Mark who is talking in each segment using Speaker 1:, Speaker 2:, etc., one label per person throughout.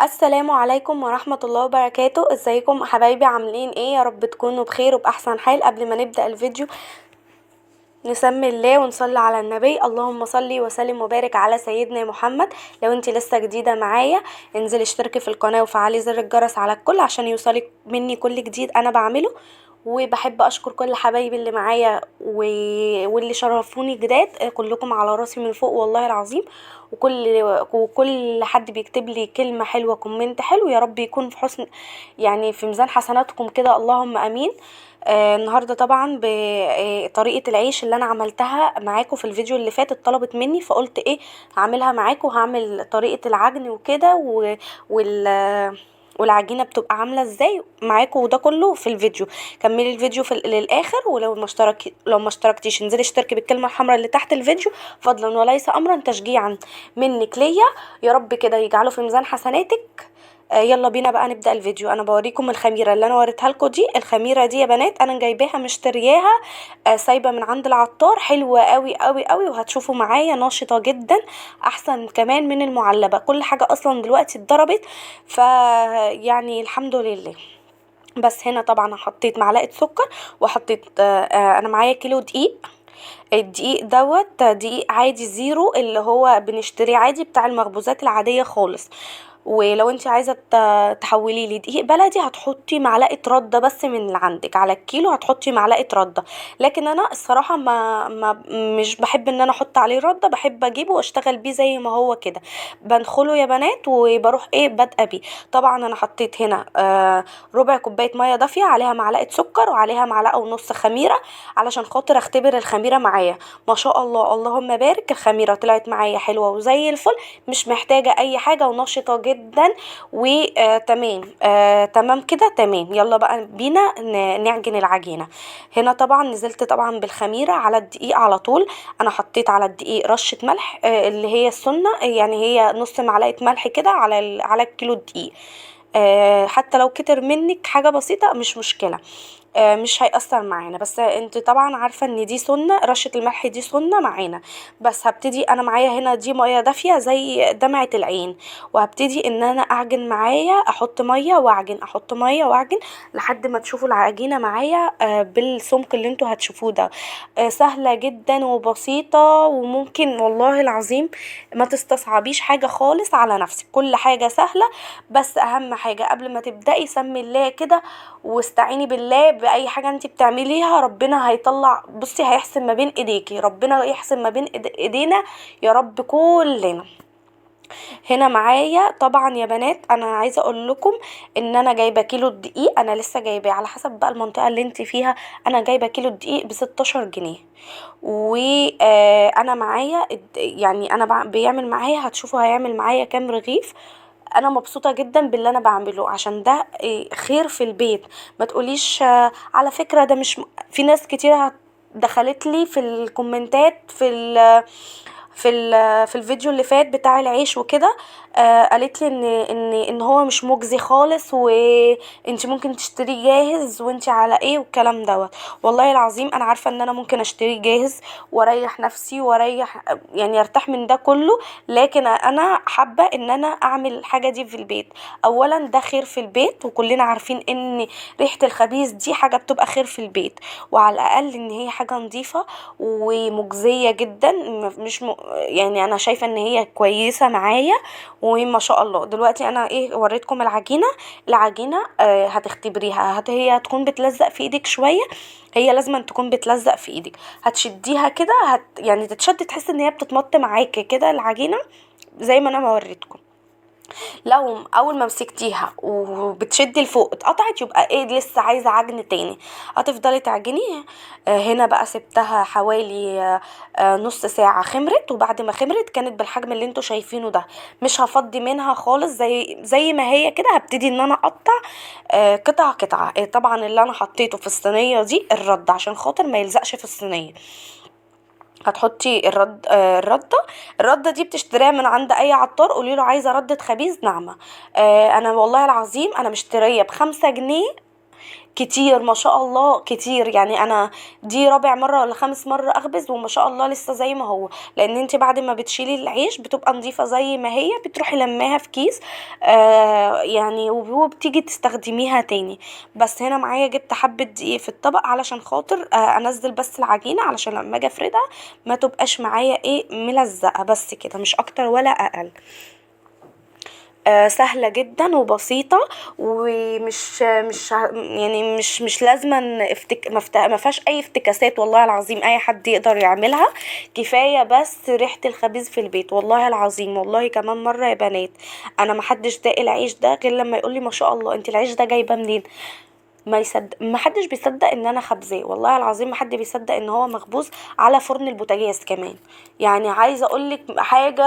Speaker 1: السلام عليكم ورحمة الله وبركاته. ازيكم حبايبي؟ عاملين ايه؟ يا رب تكونوا بخير وبأحسن حال. قبل ما نبدأ الفيديو نسمي الله ونصلي على النبي. اللهم صلي وسلم وبارك على سيدنا محمد. لو انت لسه جديدة معايا انزلي اشتركي في القناة وفعلي زر الجرس على الكل عشان يوصلك مني كل جديد انا بعمله. وبحب اشكر كل حبايبي اللي معايا واللي شرفوني جداد، كلكم على راسي من فوق والله العظيم. وكل حد بيكتب لي كلمة حلوة، كومنت حلو، يا رب يكون في حسن، يعني في ميزان حسناتكم كده، اللهم امين. النهارده طبعا بطريقه العيش اللي انا عملتها معاكم في الفيديو اللي فات اتطلبت مني، فقلت ايه هعملها معاكم. هعمل طريقه العجن وكده وال والعجينه بتبقى عامله ازاي معاكم، وده كله في الفيديو. كملي الفيديو للاخر. ولو ما اشتركتيش انزلي اشتركي بالكلمه الحمراء اللي تحت الفيديو، فضلا وليس امرا، تشجيعا منك ليا. يا رب كده يجعله في ميزان حسناتك. يلا بينا بقى نبدأ الفيديو. انا بوريكم الخميرة اللي انا وريتها لكم دي. الخميرة دي يا بنات انا جايباها مشترياها، سايبة من عند العطار، حلوة قوي قوي قوي، وهتشوفوا معايا ناشطة جدا، احسن كمان من المعلبة. كل حاجة اصلا دلوقتي اتضربت، يعني الحمد لله. بس هنا طبعا حطيت معلقة سكر، وحطيت انا معايا كيلو دقيق. الدقيق دوت دقيق عادي زيرو، اللي هو بنشتريه عادي بتاع المخبوزات العادية خالص. ولو انت عايزه تحوليه لدقيق بلدي هتحطي معلقه رده بس من اللي عندك، على الكيلو هتحطي معلقه رده. لكن انا الصراحه ما مش بحب ان انا احط عليه رده، بحب اجيبه واشتغل بيه زي ما هو كده، بنخله يا بنات وبروح ايه بادئه بيه. طبعا انا حطيت هنا ربع كوبايه ميه دافيه، عليها معلقه سكر، وعليها معلقه ونص خميره، علشان خاطر اختبر الخميره معايا. ما شاء الله اللهم بارك، الخميره طلعت معايا حلوه وزي الفل، مش محتاجه اي حاجه، ونشطه جدا وتمام. تمام كده تمام. يلا بقى بينا نعجن العجينه. هنا طبعا نزلت طبعا بالخميره على الدقيق على طول. انا حطيت على الدقيق رشه ملح، اللي هي السنه، يعني هي نص معلقه ملح كده على الكيلو الدقيق. حتى لو كتر منك حاجة بسيطة مش مشكلة، مش هيأثر معانا. بس انت طبعا عارفة ان دي سنة، رشة الملح دي سنة معانا. بس هبتدي انا معايا هنا دي مية دافية زي دمعة العين، وهبتدي ان انا اعجن معايا، احط مية واعجن، احط مية واعجن، لحد ما تشوفوا العجينة معايا بالسمك اللي انتوا هتشوفوه ده. سهلة جدا وبسيطة، وممكن والله العظيم ما تستصعبيش حاجة خالص على نفسك، كل حاجة سهلة. بس اهم حاجة قبل ما تبدأي سمي الله كده، واستعيني بالله باي حاجة انت بتعمليها. ربنا هيطلع، بصي هيحسن ما بين ايديكي، ربنا يحسن ما بين ايدينا يا رب كلنا. هنا معايا طبعا يا بنات انا عايزه اقول لكم ان انا جايبه كيلو الدقيق، انا لسه جايباه على حسب بقى المنطقه اللي انت فيها. انا جايبه كيلو الدقيق ب 16 جنيه. وانا معايا يعني انا بيعمل معايا، هتشوفوا هيعمل معايا كام رغيف. انا مبسوطه جدا باللي انا بعمله، عشان ده خير في البيت. ما تقوليش على فكره ده مش في ناس كتير دخلت لي في الكومنتات في الفيديو اللي فات بتاع العيش وكده، قالت لي ان هو مش مجزي خالص، وانت ممكن تشتريه جاهز، وانت على ايه والكلام دوت. والله العظيم انا عارفه ان انا ممكن اشتريه جاهز واريح نفسي واريح، يعني ارتاح من ده كله. لكن انا حابه ان انا اعمل الحاجه دي في البيت. اولا ده خير في البيت، وكلنا عارفين ان ريحه الخبيث دي حاجه بتبقى خير في البيت، وعلى الاقل ان هي حاجه نظيفه ومجزيه جدا. مش يعني انا شايفه ان هي كويسه معايا، وما شاء الله. دلوقتي انا ايه وريتكم العجينه. العجينه هتختبريها، هي هتكون بتلزق في ايدك شويه، هي لازم أن تكون بتلزق في ايدك. هتشديها كده يعني تتشد، تحس ان هي بتتمط معاكي كده العجينه زي ما انا ما وريتكم. لو اول ما مسكتيها وبتشدي لفوق اتقطعت، يبقى ايه لسه عايزه عجن تاني، هتفضلي تعجني. هنا بقى سبتها حوالي نص ساعه، خمرت. وبعد ما خمرت كانت بالحجم اللي انتوا شايفينه ده، مش هفضي منها خالص، زي ما هي كده. هبتدي ان انا اقطع قطعه قطعه. طبعا اللي انا حطيته في الصينيه دي الرد، عشان خاطر ما يلزقش في الصينيه. هتحطي الرده دي بتشتريها من عند اي عطار، قولي له عايزه رده خبيز ناعمه. انا والله العظيم انا مشتريه ب5 جنيه، كتير ما شاء الله كتير. يعني انا دي رابع مرة ولا خامس مرة اخبز وما شاء الله لسه زي ما هو. لان انت بعد ما بتشيلي العيش بتبقى نظيفة زي ما هي، بتروحي لماها في كيس يعني وبتيجي تستخدميها تاني. بس هنا معايا جبت حبة دقيق في الطبق علشان خاطر انزل بس العجينة، علشان لما اجي افردها ما تبقاش معايا ملزقة، بس كده مش اكتر ولا اقل. سهلة جدا وبسيطة، ومش مش يعني مش لازما ما فيهاش اي افتكاسات. والله العظيم اي حد يقدر يعملها. كفاية بس ريحة الخبيز في البيت. والله العظيم والله كمان مرة يا بنات، انا محدش داق العيش ده غير لما يقولي ما شاء الله انت العيش ده جايبه منين. ما حدش بيصدق ان انا خبزاه. والله العظيم ما حد بيصدق ان هو مخبوز على فرن البوتاجاز كمان. يعني عايزه اقولك حاجه،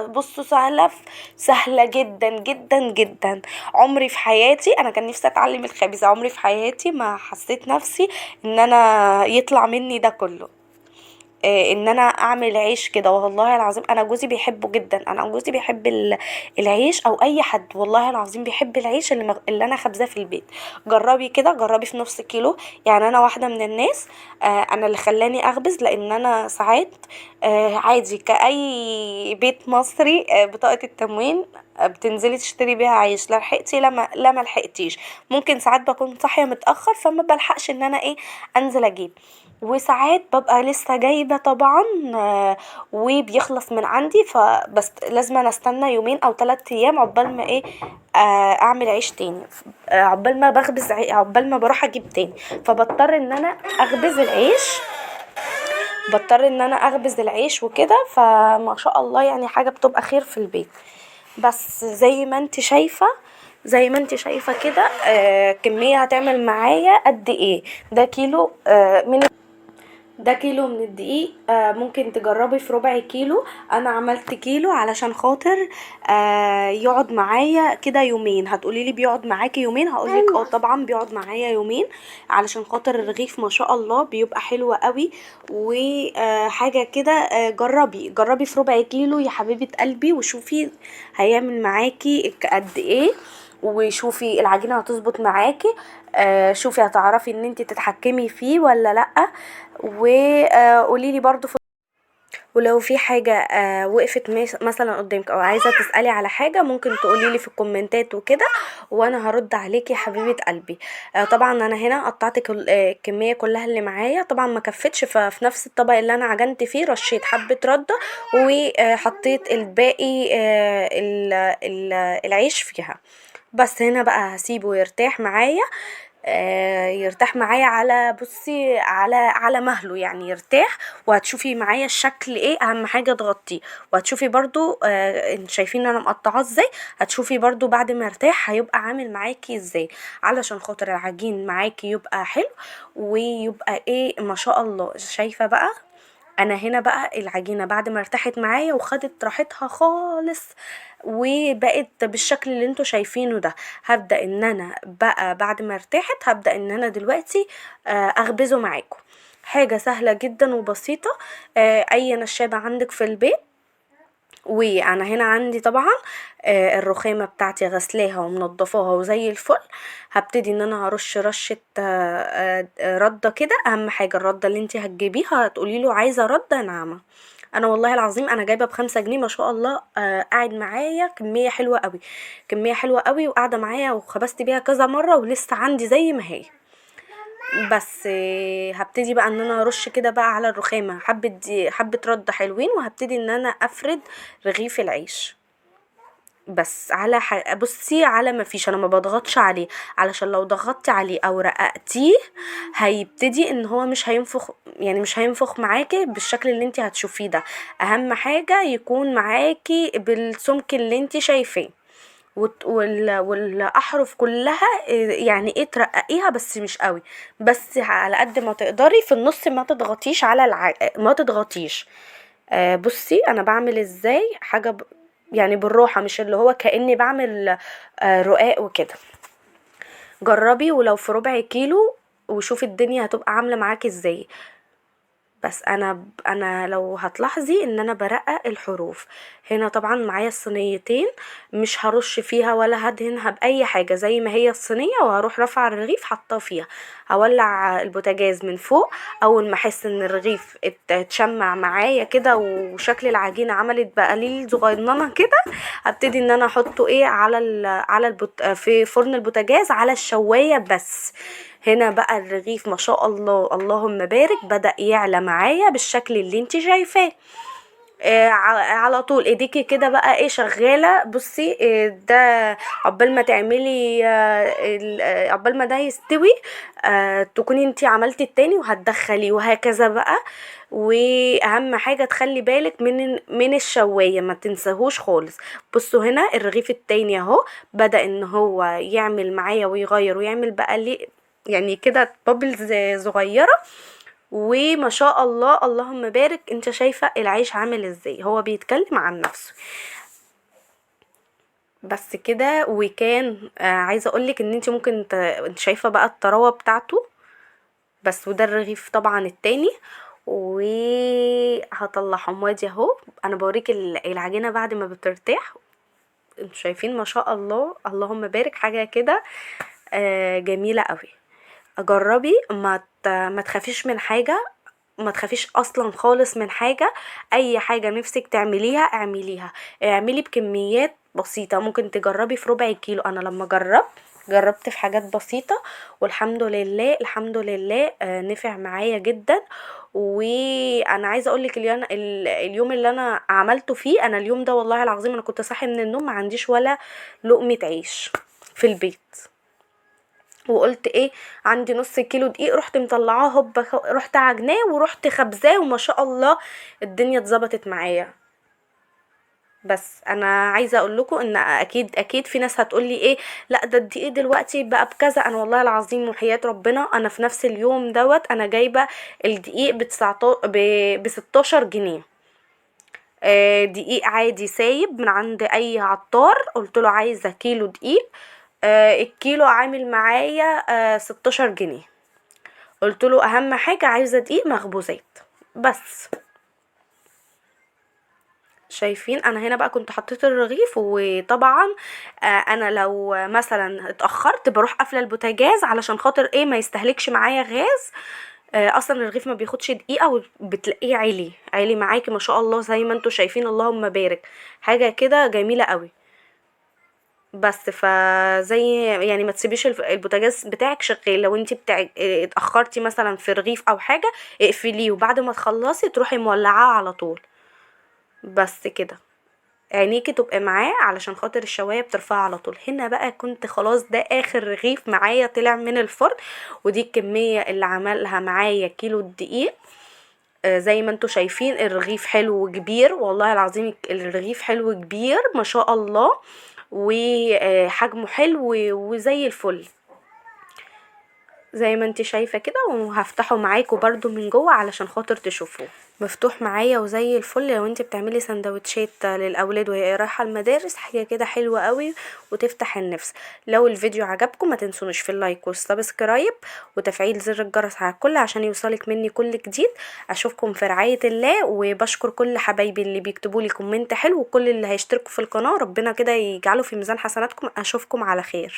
Speaker 1: بصوا سهله، سهله جدا جدا جدا. عمري في حياتي انا كان نفسي اتعلم الخبز، عمري في حياتي ما حسيت نفسي ان انا يطلع مني ده كله. ان انا اعمل عيش كده. والله العظيم انا جوزي بيحبه جدا، انا جوزي بيحب العيش، او اي حد والله العظيم بيحب العيش اللي انا خبزاه في البيت. جربي كده، جربي في نص كيلو. يعني انا واحده من الناس، انا اللي خلاني اخبز لان انا ساعات عادي كاي بيت مصري، بطاقه التموين بتنزلي تشتري بيها عيش، لا لحقتي لا ما لحقتيش. ممكن ساعات بكون صاحيه متاخر فما بلحقش ان انا انزل اجيب. وساعات ببقى لسه جايبه طبعا، وبيخلص من عندي، فبس لازم أنا استنى يومين او 3 ايام عقبال ما اعمل عيش تاني. عقبال ما عقبال ما بروح اجيب تاني، فبضطر ان انا اخبز العيش. وكده، فما شاء الله يعني حاجه بتبقى خير في البيت. بس زي ما انت شايفه كده، كميه هتعمل معايا قد ايه. ده كيلو من الدقيق. ممكن تجربي في ربع كيلو. انا عملت كيلو علشان خاطر يقعد معايا كده يومين. هتقوليلي بيقعد معاكي يومين، هقولك طبعا بيقعد معايا يومين، علشان خاطر الرغيف ما شاء الله بيبقى حلو قوي. وحاجة كده، جربي في ربع كيلو يا حبيبة قلبي، وشوفي هيعمل معاكي قد ايه، وشوفي العجينة هتظبط معاكي. شوفي هتعرفي ان انت تتحكمي فيه ولا لا. وقوليلي برضو ولو في حاجة وقفت مثلا قدامك او عايزة تسألي على حاجة، ممكن تقوليلي في الكومنتات وكده، وانا هرد عليكي يا حبيبة قلبي. طبعا انا هنا قطعت الكمية كلها اللي معايا، طبعا ما كفتش، ففي نفس الطبق اللي انا عجنت فيه رشيت حبة ردة، وحطيت الباقي العيش فيها. بس هنا بقى هسيبه يرتاح معايا. على بصي على مهله، يعني يرتاح. وهتشوفي معايا الشكل اهم حاجه تغطيه. وهتشوفي برضو انت شايفين انا مقطعاه ازاي. هتشوفي برضو بعد ما يرتاح هيبقى عامل معاكي ازاي، علشان خاطر العجين معاكي يبقى حلو، ويبقى ما شاء الله. شايفه بقى انا هنا بقى العجينه بعد ما ارتاحت معايا وخدت راحتها خالص، وبقت بالشكل اللي انتوا شايفينه ده. هبدأ ان انا بقى بعد ما ارتاحت هبدأ ان انا دلوقتي اخبزه معاكم. حاجة سهلة جدا وبسيطة. اي نشابة عندك في البيت. وانا هنا عندي طبعا الرخامة بتاعتي غسلاها ومنضفاها وزي الفل. هبتدي ان انا هرش رشة ردة كده. اهم حاجة الردة اللي انتي هتجيبيها هتقولي له عايزة ردة ناعمة. انا والله العظيم انا جايبه ب5 جنيه ما شاء الله. قاعد معايا كميه حلوه قوي، كميه حلوه قوي، وقاعده معايا وخبزت بيها كذا مره ولسه عندي زي ما هي. بس هبتدي بقى ان انا ارش كده بقى على الرخامه حبه رد حلوين، وهبتدي ان انا افرد رغيف العيش. بس بصي على ما فيش، انا ما بضغطش عليه، علشان لو ضغطتي عليه او رققتيه هيبتدي ان هو مش هينفخ، يعني مش هينفخ معاكي بالشكل اللي انت هتشوفيه ده. اهم حاجة يكون معاكي بالسمك اللي انت شايفاه. والاحرف كلها يعني ترققيها بس مش قوي، بس على قد ما تقدري في النص. ما تضغطيش على ما تضغطيش. بصي انا بعمل ازاي حاجة يعني بالراحة، مش اللي هو كأني بعمل رقاق وكده. جربي ولو في ربع كيلو، وشوفي الدنيا هتبقى عاملة معاكي ازاي. بس انا لو هتلاحظي ان انا برقق الحروف. هنا طبعا معايا الصينيتين، مش هرش فيها ولا هدهنها باي حاجه، زي ما هي الصينيه، وهروح رافعه الرغيف حاطاه فيها. هولع البوتاجاز من فوق. اول ما احس ان الرغيف اتشمع معايا كده وشكل العجينه عملت بقليل صغننه كده، هبتدي ان انا احطه ايه في فرن البوتاجاز على الشوايه بس. هنا بقى الرغيف ما شاء الله اللهم بارك بدأ يعلى معايا بالشكل اللي انت شايفاه. على طول ايديكي كده بقى ايه شغاله. بصي ده عقبال ما تعملي عقبال ما ده يستوي تكوني انتي عملتي التاني وهتدخلي، وهكذا بقى. واهم حاجه تخلي بالك من الشوايه، ما تنساهوش خالص. بصوا هنا الرغيف التاني اهو بدأ ان هو يعمل معايا ويغير ويعمل بقى لي يعني كده بابلز صغيره. وما شاء الله اللهم بارك، انت شايفة العيش عامل ازاي، هو بيتكلم عن نفسه. بس كده. وكان عايزة اقولك ان انت ممكن انت شايفة بقى الطراوة بتاعته. بس وده الرغيف طبعا التاني. وهطلعهم وادي اهو. انا بوريك العجينة بعد ما بترتاح. انتوا شايفين ما شاء الله اللهم بارك، حاجة كده جميلة قوي. جربي، ما تخافيش من حاجة. ما تخافيش اصلا خالص من حاجة. اي حاجة نفسك تعمليها اعمليها. اعملي بكميات بسيطة، ممكن تجربي في ربع كيلو. انا لما جربت في حاجات بسيطة، والحمد لله الحمد لله نفع معايا جدا. وانا عايزه اقولك اليوم اللي انا عملته فيه، انا اليوم ده والله العظيم انا كنت صاحي من النوم ما عنديش ولا لقمة عيش في البيت. وقلت ايه، عندي نص كيلو دقيق، رحت مطلعاه هوب، رحت عجناه ورحت خبزاه، وما شاء الله الدنيا اتظبطت معايا. بس انا عايزه اقول لكم ان اكيد اكيد في ناس هتقولي ايه، لا ده الدقيق دلوقتي بقى بكذا. انا والله العظيم وحياة ربنا انا في نفس اليوم انا جايبه الدقيق ب 16 جنيه. دقيق عادي سايب من عند اي عطار، قلت له عايزه كيلو دقيق. الكيلو عامل معايا 16 جنيه. قلت له اهم حاجه عايزه دقيق مخبوزات بس. شايفين انا هنا بقى كنت حطيت الرغيف. وطبعا انا لو مثلا اتاخرت بروح قافله البوتاجاز علشان خاطر ايه ما يستهلكش معايا غاز. اصلا الرغيف ما بياخدش دقيقه وبتلاقيه عالي عالي معاكي ما شاء الله زي ما انتوا شايفين اللهم بارك. حاجه كده جميله قوي. بس فزي يعني ما تسيبيش البوتاجاز بتاعك شغال. لو انت اتاخرتي مثلا في رغيف او حاجه اقفليه، وبعد ما تخلصي تروحي مولعاه على طول. بس كده. عينيكي تبقى معاه علشان خاطر الشوايه بترفعها على طول. هنا بقى كنت خلاص ده اخر رغيف معايا طلع من الفرن. ودي الكميه اللي عملها معايا كيلو الدقيق. زي ما انتوا شايفين الرغيف حلو وكبير، والله العظيم الرغيف حلو كبير ما شاء الله. وحجمه حلو وزي الفل. زي ما انت شايفة كده. وهفتحه معاكم برضو من جوه علشان خاطر تشوفوه. مفتوح معايا وزي الفل. لو انت بتعملي سندوتشات للاولاد وهي رايحه المدارس، حاجه كده حلوه قوي وتفتح النفس. لو الفيديو عجبكم ما تنسونش في اللايك والسبسكرايب وتفعيل زر الجرس على الكل عشان يوصلك مني كل جديد. اشوفكم في رعايه الله. وبشكر كل حبايبي اللي بيكتبوا لي كومنت حلو، وكل اللي هيشتركوا في القناه ربنا كده يجعله في ميزان حسناتكم. اشوفكم على خير.